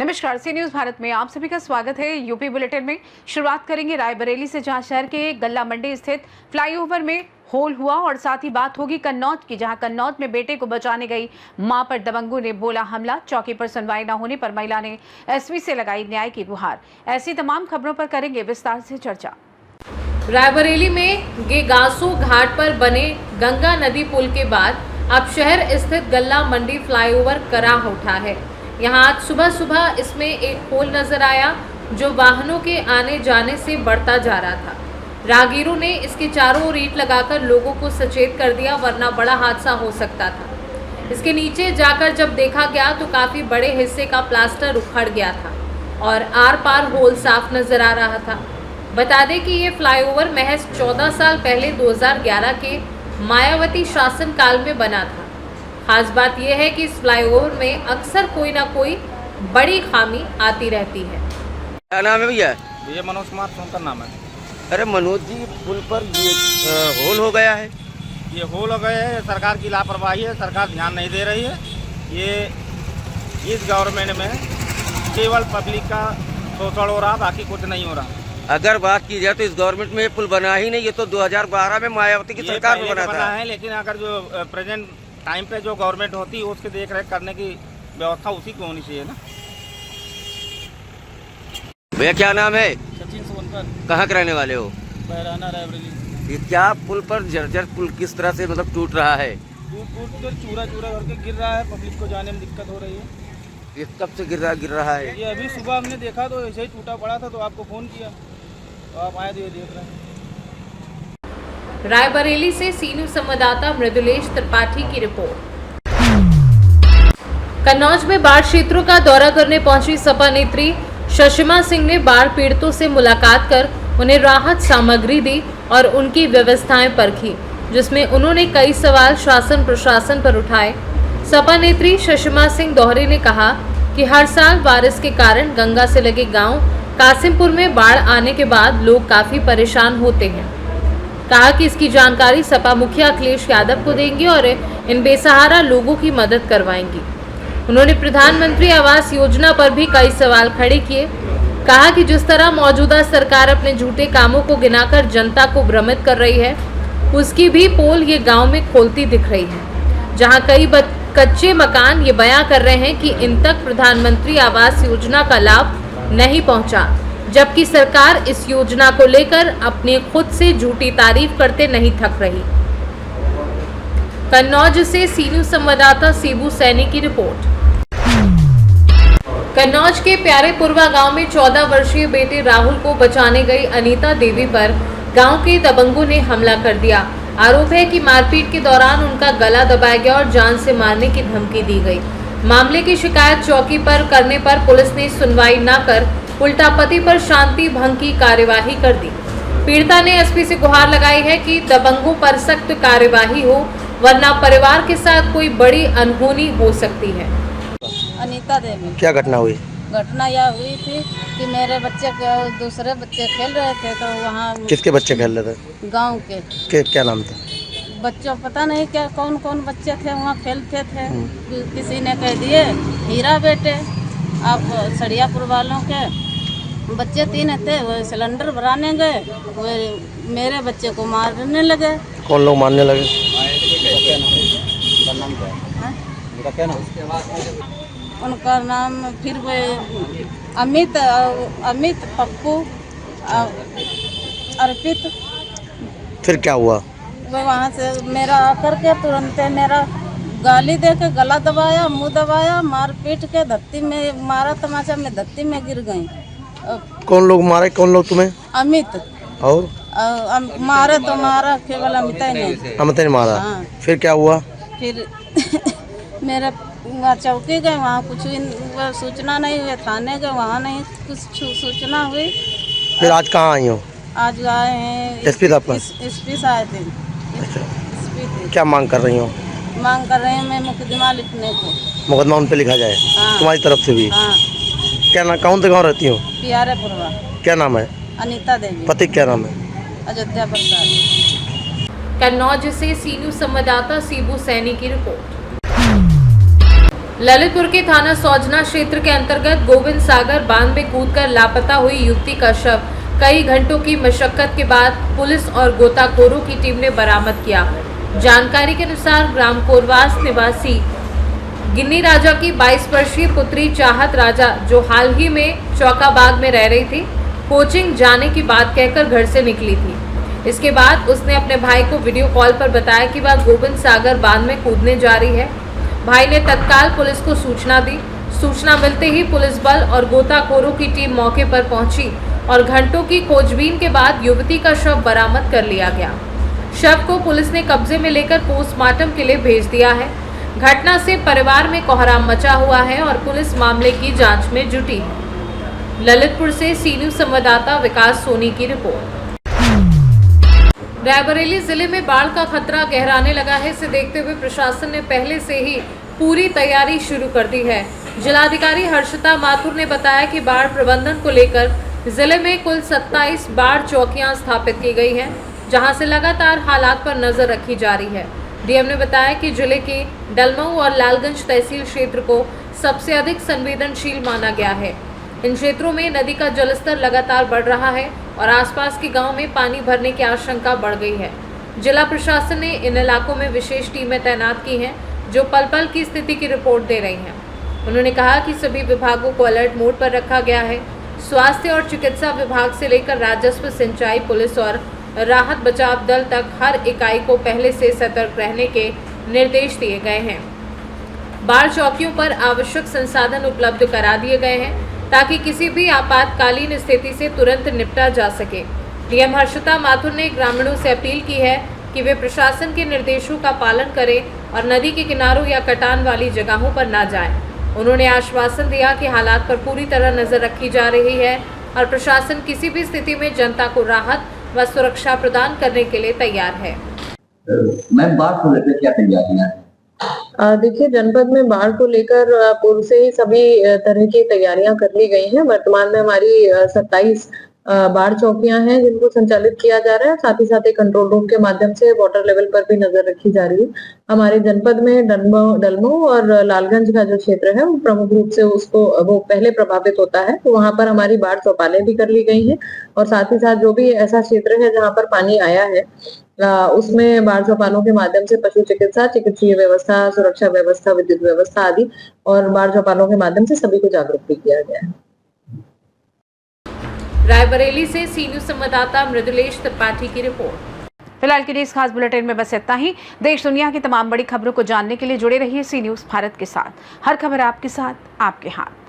नमस्कार, सी न्यूज भारत में आप सभी का स्वागत है। यूपी बुलेटिन में शुरुआत करेंगे रायबरेली से, जहां शहर के गल्ला मंडी स्थित फ्लाईओवर में होल हुआ और साथ ही बात होगी कन्नौज की, जहां कन्नौज में बेटे को बचाने गई मां पर दबंगों ने बोला हमला। चौकी पर सुनवाई न होने पर महिला ने एसपी से लगाई न्याय की गुहार। ऐसी तमाम खबरों पर करेंगे विस्तार से चर्चा। रायबरेली में गेगासो घाट पर बने गंगा नदी पुल के बाद अब शहर स्थित गल्ला मंडी फ्लाईओवर कराह उठा है। यहाँ आज सुबह इसमें एक होल नजर आया जो वाहनों के आने जाने से बढ़ता जा रहा था। राहगीरों ने इसके चारों ओर ईंट लगाकर लोगों को सचेत कर दिया, वरना बड़ा हादसा हो सकता था। इसके नीचे जाकर जब देखा गया तो काफी बड़े हिस्से का प्लास्टर उखड़ गया था और आर पार होल साफ नजर आ रहा था। बता दें कि ये फ्लाईओवर महज 14 साल पहले 2011 के मायावती शासन काल में बना था। खास बात यह है कि इस फ्लाईओवर में अक्सर कोई ना कोई बड़ी खामी आती रहती है। क्या नाम है भैया? भैया मनोज कुमार सोनकर नाम है। अरे मनोज जी, पुल पर होल हो गया है। ये होल हो गए है, सरकार की लापरवाही है, सरकार ध्यान नहीं दे रही है। ये इस गवर्नमेंट में केवल पब्लिक का शोषण हो रहा, बाकी कुछ नहीं हो रहा। अगर बात की जाए तो इस गवर्नमेंट में ये पुल बना ही नहीं, ये तो 2012 में मायावती की सरकार में बना था। है, लेकिन अगर जो प्रेजेंट टाइम पे जो गवर्नमेंट होती है उसके देख रेख करने की व्यवस्था उसी की होनी चाहिए ना। भैया क्या नाम है? सचिन सोनकर। कहाँ के रहने वाले हो? बहराना रायबरेली। ये क्या पुल पर जर्जर पुल किस तरह से मतलब टूट रहा है? टूट कर चूरा करके गिर रहा है, पब्लिक को जाने में दिक्कत हो रही है। ये कब से गिर रहा है? ये अभी सुबह हमने देखा तो ऐसे ही टूटा पड़ा था, तो आपको फोन किया तो आप आए, देख रहे हैं। रायबरेली से सी न्यूज संवाददाता मृदुलेश त्रिपाठी की रिपोर्ट। कन्नौज में बाढ़ क्षेत्रों का दौरा करने पहुंची सपा नेत्री शशिमा सिंह ने बाढ़ पीड़ितों से मुलाकात कर उन्हें राहत सामग्री दी और उनकी व्यवस्थाएं परखी, जिसमें उन्होंने कई सवाल शासन प्रशासन पर उठाए। सपा नेत्री शशिमा सिंह दोहरे ने कहा कि हर साल बारिश के कारण गंगा से लगे गांव कासिमपुर में बाढ़ आने के बाद लोग काफी परेशान होते हैं। कहा कि इसकी जानकारी सपा मुखिया अखिलेश यादव को देंगे और इन बेसहारा लोगों की मदद करवाएंगी। उन्होंने प्रधानमंत्री आवास योजना पर भी कई सवाल खड़े किए। कहा कि जिस तरह मौजूदा सरकार अपने झूठे कामों को गिनाकर जनता को भ्रमित कर रही है, उसकी भी पोल ये गांव में खोलती दिख रही है, जहां कई कच्चे मकान ये बयां कर रहे हैं कि इन तक प्रधानमंत्री आवास योजना का लाभ नहीं पहुंचा, जबकि सरकार इस योजना को लेकर अपने खुद से झूठी तारीफ करते नहीं थक रही। कन्नौज से सी न्यूज संवाददाता सीबू सैनी की रिपोर्ट। कन्नौज के प्यारेपुरवा गांव में 14 वर्षीय बेटे राहुल को बचाने गई अनीता देवी पर गांव के दबंगों ने हमला कर दिया। आरोप है कि मारपीट के दौरान उनका गला दबाया गया और जान से मारने की धमकी दी गई। मामले की शिकायत चौकी पर करने पर पुलिस ने सुनवाई न कर उल्टा पति पर शांति भंग की कार्यवाही कर दी। पीड़िता ने एसपी से गुहार लगाई है कि दबंगों पर सख्त कार्यवाही हो, वरना परिवार के साथ कोई बड़ी अनहोनी हो सकती है। अनीता देवी। क्या घटना हुई? घटना यह हुई थी कि मेरे बच्चे दूसरे बच्चे खेल रहे थे, तो वहाँ किसके बच्चे खेल रहे थे? गांव के। क्या नाम था बच्चों पता नहीं क्या कौन कौन बच्चे थे वहाँ खेलते थे। किसी ने कह दिए हीरा बेटे, आप सड़ियापुर वालों के बच्चे 3 थे, वो सिलेंडर भराने गए, वो मेरे बच्चे को मारने लगे। कौन लोग मारने लगे? उनका नाम फिर वो अमित पप्पू अर्पित। फिर क्या हुआ? वो वहाँ से मेरा आकर के तुरंत मेरा गाली दे के गला दबाया, मुंह दबाया, मार पीट के धरती में मारा, तमाचा में धरती में गिर गई। कौन लोग मारे? कौन लोग तुम्हें? अमित। और मारे तो मारा, केवल अमित ही नहीं। अमित ने मारा? हाँ। फिर क्या हुआ? फिर मेरे चौकी गए, वहाँ कुछ सूचना नहीं हुई। थाने गए, वहाँ नहीं कुछ सूचना हुई। फिर आज कहाँ आई हो? आज आए हैं एसपी साहब पर? एसपी से आए थे। क्या मांग कर रही हो? मांग कर रहे हैं मैं मुकदमा लिखने को। मुकदमा उन पे लिखा जाए? हाँ। तुम्हारी तरफ से भी? हाँ। क्या नाम? कौन से गाँव रहती हो? प्यारेपुरवा। क्या नाम है? अनीता देवी। पति क्या नाम है? अयोध्या प्रसाद। कन्नौज से सी न्यूज संवाददाता सीबू सैनी की रिपोर्ट। ललितपुर के थाना सौजना क्षेत्र के अंतर्गत गोविंद सागर बांध में कूदकर लापता हुई युवती का शव कई घंटों की मशक्कत के बाद पुलिस और गोताखोरों की टीम ने बरामद किया। जानकारी के अनुसार ग्राम कोरवास निवासी गिन्नी राजा की 22 वर्षीय पुत्री चाहत राजा, जो हाल ही में चौकाबाग में रह रही थी, कोचिंग जाने की बात कहकर घर से निकली थी। इसके बाद उसने अपने भाई को वीडियो कॉल पर बताया कि वह गोविंद सागर बांध में कूदने जा रही है। भाई ने तत्काल पुलिस को सूचना दी। सूचना मिलते ही पुलिस बल और गोताखोरों की टीम मौके पर पहुंची और घंटों की खोजबीन के बाद युवती का शव बरामद कर लिया गया। शव को पुलिस ने कब्जे में लेकर पोस्टमार्टम के लिए भेज दिया है। घटना से परिवार में कोहराम मचा हुआ है और पुलिस मामले की जांच में जुटी है। ललितपुर से सी न्यूज संवाददाता विकास सोनी की रिपोर्ट। रायबरेली जिले में बाढ़ का खतरा गहराने लगा है। इसे देखते हुए प्रशासन ने पहले से ही पूरी तैयारी शुरू कर दी है। जिलाधिकारी हर्षिता माथुर ने बताया कि बाढ़ प्रबंधन को लेकर जिले में कुल 27 बाढ़ चौकियां स्थापित की गई हैं, जहां से लगातार हालात पर नजर रखी जा रही है। डीएम ने बताया कि जिले के डलमऊ और लालगंज तहसील क्षेत्र को सबसे अधिक संवेदनशील माना गया है। इन क्षेत्रों में नदी का जलस्तर लगातार बढ़ रहा है और आसपास के गांव में पानी भरने की आशंका बढ़ गई है। जिला प्रशासन ने इन इलाकों में विशेष टीमें तैनात की हैं, जो पल पल की स्थिति की रिपोर्ट दे रही हैं। उन्होंने कहा कि सभी विभागों को अलर्ट मोड पर रखा गया है। स्वास्थ्य और चिकित्सा विभाग से लेकर राजस्व, सिंचाई, पुलिस और राहत बचाव दल तक हर इकाई को पहले से सतर्क रहने के निर्देश दिए गए हैं। बाढ़ चौकियों पर आवश्यक संसाधन उपलब्ध करा दिए गए हैं ताकि किसी भी आपातकालीन स्थिति से तुरंत निपटा जा सके। डीएम हर्षिता माथुर ने ग्रामीणों से अपील की है कि वे प्रशासन के निर्देशों का पालन करें और नदी के किनारों या कटान वाली जगहों पर न जाएं। उन्होंने आश्वासन दिया कि हालात पर पूरी तरह नजर रखी जा रही है और प्रशासन किसी भी स्थिति में जनता को राहत व सुरक्षा प्रदान करने के लिए तैयार है। मैम, बाढ़ को लेकर क्या तैयारियां हैं? देखिए, जनपद में बाढ़ को लेकर पूर्व से ही सभी तरह की तैयारियां कर ली गई हैं। वर्तमान में हमारी 27 बाढ़ चौकियां हैं जिनको संचालित किया जा रहा है। साथ ही साथ एक कंट्रोल रूम के माध्यम से वाटर लेवल पर भी नजर रखी जा रही है। हमारे जनपद में डलमऊ और लालगंज का जो क्षेत्र है वो प्रमुख रूप से वो पहले प्रभावित होता है, तो वहां पर हमारी बाढ़ चौपालें भी कर ली गई हैं। और साथ ही साथ जो भी ऐसा क्षेत्र है जहाँ पर पानी आया है उसमें बाढ़ चौपालों के माध्यम से पशु चिकित्सा, चिकित्सीय व्यवस्था, सुरक्षा व्यवस्था, विद्युत व्यवस्था आदि और बाढ़ चौपालों के माध्यम से सभी को जागरूक भी किया गया है। रायबरेली से सी न्यूज संवाददाता मृदुलेश त्रिपाठी की रिपोर्ट। फिलहाल के लिए इस खास बुलेटिन में बस इतना ही। देश दुनिया की तमाम बड़ी खबरों को जानने के लिए जुड़े रहिए सी न्यूज भारत के साथ। हर खबर आपके साथ, आपके हाथ।